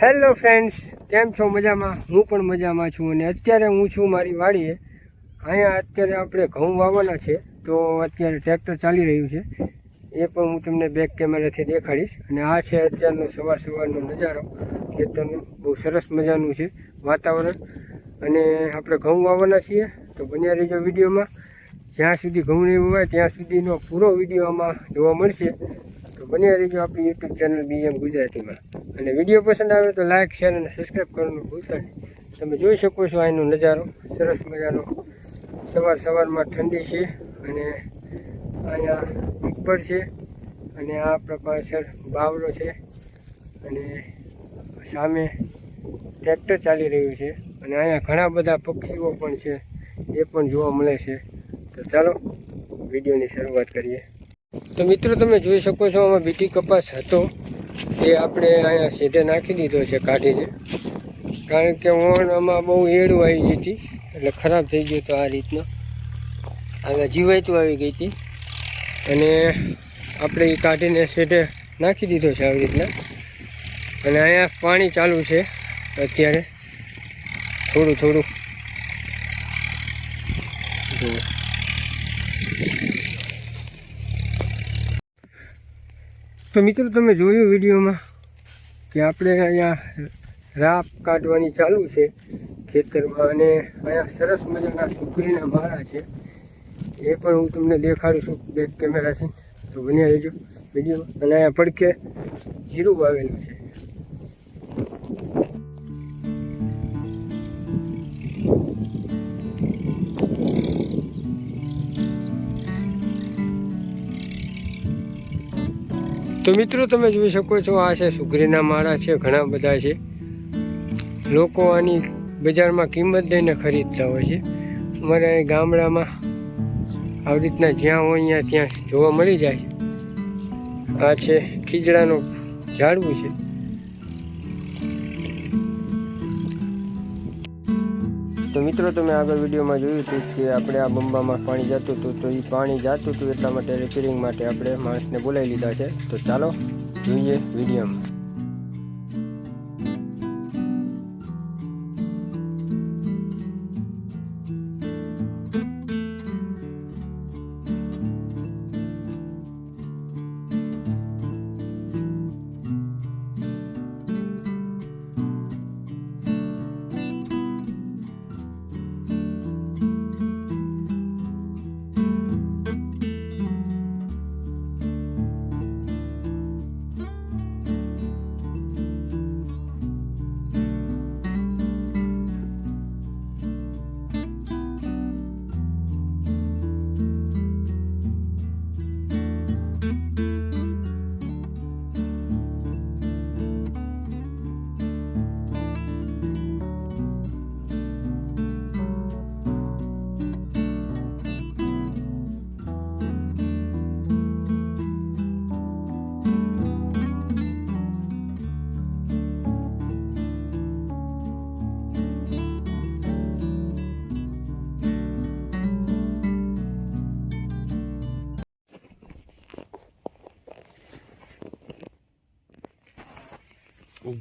Hello friends, કેમ છો? મજામાં? હું પણ મજામાં છું. અને અત્યારે હું છું મારી વાડીએ. અહીંયા અત્યારે આપણે ઘઉં વાવવાના છે, તો અત્યારે ટ્રેક્ટર ચાલી રહ્યું છે. એ પણ હું તમને બેક કેમેરાથી દેખાડીશ. અને આ છે અત્યારનો સવારનો નજારો. ખેતરનું બહુ સરસ મજાનું છે વાતાવરણ. અને આપણે ઘઉં વાવવાના છીએ, તો બન્યા રહેજો વિડીયોમાં. જ્યાં સુધી ઘઉં નહીં વવાય ત્યાં સુધીનો પૂરો વિડીયો આમાં જોવા મળશે. તો બન્યા રહેજો આપણી યુટ્યુબ ચેનલ BM ગુજરાતીમાં. અને વિડીયો પસંદ આવે તો લાઇક, શેર અને સબસ્ક્રાઈબ કરવાનું ભૂલતા નહીં. તમે જોઈ શકો છો અહીંનો નજારો, સરસ મજાનો. સવારમાં ઠંડી છે અને અહીંયા પીપળ છે અને આ આપણા પાછળ બાવળો છે અને સામે ટ્રેક્ટર ચાલી રહ્યું છે. અને અહીંયા ઘણા બધા પક્ષીઓ પણ છે, એ પણ જોવા મળે છે. તો ચાલો વિડીયોની શરૂઆત કરીએ. તો મિત્રો, તમે જોઈ શકો છો આમાં બીટી કપાસ હતો, એ આપણે અહીંયા સીધે નાખી દીધો છે કાઢીને. કારણ કે આમાં બહુ એડું આવી ગઈ હતી, એટલે ખરાબ થઈ ગયો હતો. આ રીતનો આગળ જીવાયતું આવી ગઈ હતી અને આપણે એ કાઢીને સીધે નાખી દીધો છે આવી રીતના. અને અહીંયા પાણી ચાલુ છે અત્યારે, થોડું જુઓ. તો મિત્રો, તમે જોયું વિડીયોમાં કે આપણે અહીંયા રાપ કાઢવાની ચાલુ છે ખેતરમાં. અને અહીંયા સરસ મજાના સુગરીના માળા છે, એ પણ હું તમને દેખાડું છું બેક કેમેરાથી. તો બન્યા રહેજો વિડીયોમાં. અને અહીંયા પડખે જીરું વાવેલું છે. તો મિત્રો, તમે જોઈ શકો છો આ છે સુગરીના માળા છે, ઘણા બધા છે. લોકો આની બજારમાં કિંમત દઈને ખરીદતા હોય છે. અમારે અહીં ગામડામાં આવી રીતના જ્યાં હોય ત્યાં જોવા મળી જાય. આ છે ખીજડાનું ઝાડવું છે. તો મિત્રો, તમે આગળ વિડીયોમાં જોયું હતું કે આપણે આ બંબામાં પાણી જતું હતું, તો એ પાણી જતું હતું એટલા માટે રિપેરિંગ માટે આપણે માણસને બોલાવી લીધા છે. તો ચાલો જોઈએ વિડીયોમાં.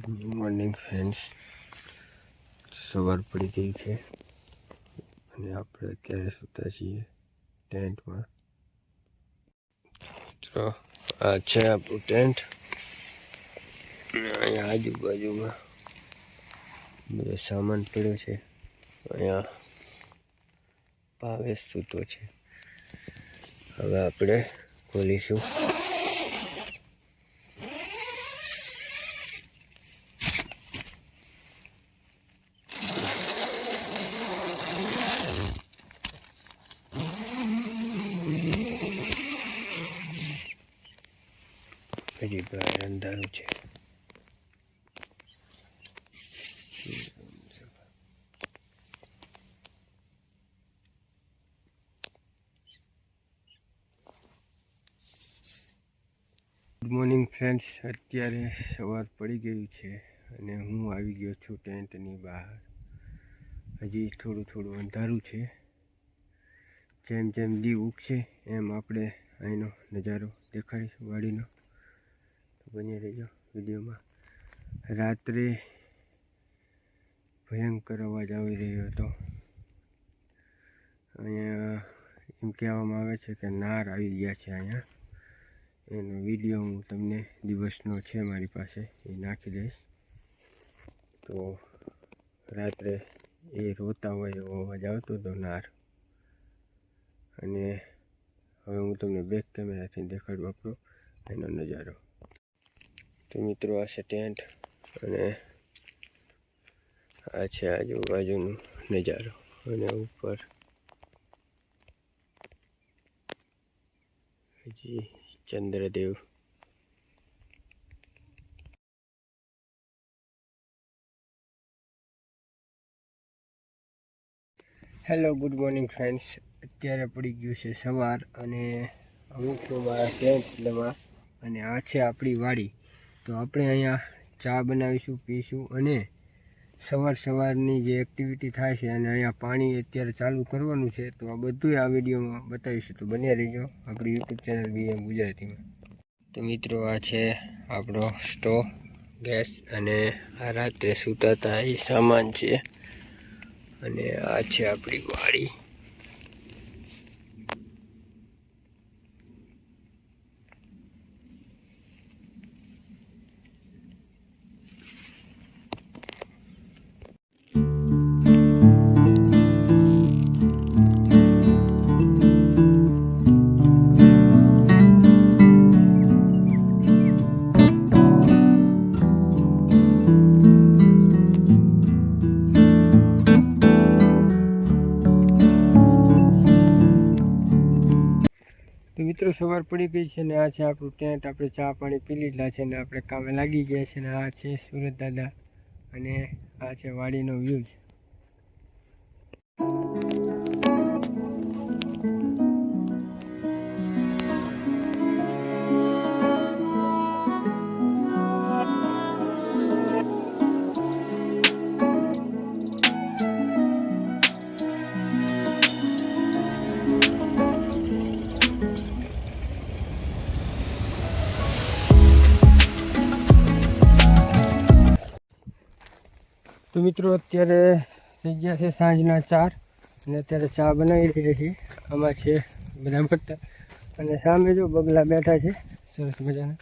ગુડ મોર્નિંગ ફ્રેન્ડ્સ, સવાર પડી ગઈ છે અને આપણે અત્યારે સૂતા છીએ ટેન્ટમાં. તો આ છે આપણું ટેન્ટ. અહીંયા આજુબાજુમાં બધો સામાન પડ્યો છે. અહીંયા ભાવેશ સૂતો છે. હવે આપણે ખોલીશું. હજી બહાર અંધારું છે. ગુડ મોર્નિંગ ફ્રેન્ડ્સ, અત્યારે સવાર પડી ગયું છે અને હું આવી ગયો છું ટેન્ટની બહાર. હજી થોડું અંધારું છે. જેમ જેમ દી ઉગશે એમ આપણે અહીંનો નજારો દેખાડીશું વાડીનો. તો બની રહેજો વિડીયોમાં. રાત્રે ભયંકર અવાજ આવી રહ્યો હતો. અહીંયા એમ કહેવામાં આવે છે કે નાર આવી ગયા છે અહીંયા. એનો વિડીયો હું તમને દિવસનો છે મારી પાસે, એ નાખી દઈશ. તો રાત્રે એ રોતા હોય એવો અવાજ આવતો હતો નાર. અને હવે હું તમને બેક કેમેરાથી દેખાડું આપણો એનો નજારો. તો મિત્રો આ છે ટેન્ટ અને આ છે આજુબાજુનો નજારો. અને ઉપર હજી Chandradev. Hello, good morning friends. અત્યારે પડી ગયું છે સવાર અને હું છું મારા ટેન્ટમાં અને આ છે આપણી વાડી. તો આપણે અહીંયા ચા બનાવીશું, પીશું અને સવારની જે એક્ટિવિટી થાય છે અને અહીંયા પાણી અત્યારે ચાલુ કરવાનું છે. તો આ બધું આ વિડીયોમાં બતાવીશું. તો બન્યા રહીજો આપણી યુટ્યુબ ચેનલ BM ગુજરાતીમાં. તો મિત્રો આ છે આપણો સ્ટોવ, ગેસ અને આ રાત્રે સૂતા હતા એ સામાન છે. અને આ છે આપણી વાડી. તો મિત્રો સવાર પડી ગઈ છે ને આ છે આપણું ટેન્ટ. આપણે ચા પાણી પી લીધા છે ને આપણે કામે લાગી ગયા છે ને આ છે સુરત દાદા અને આ છે વાડીનો વ્યૂ. તો મિત્રો અત્યારે થઈ ગયા છે સાંજના 4 અને અત્યારે ચા બનાવી રહ્યા છીએ. આમાં છે બધા ભટ્ટા અને સામે જો બગલા બેઠા છે સરસ મજાના.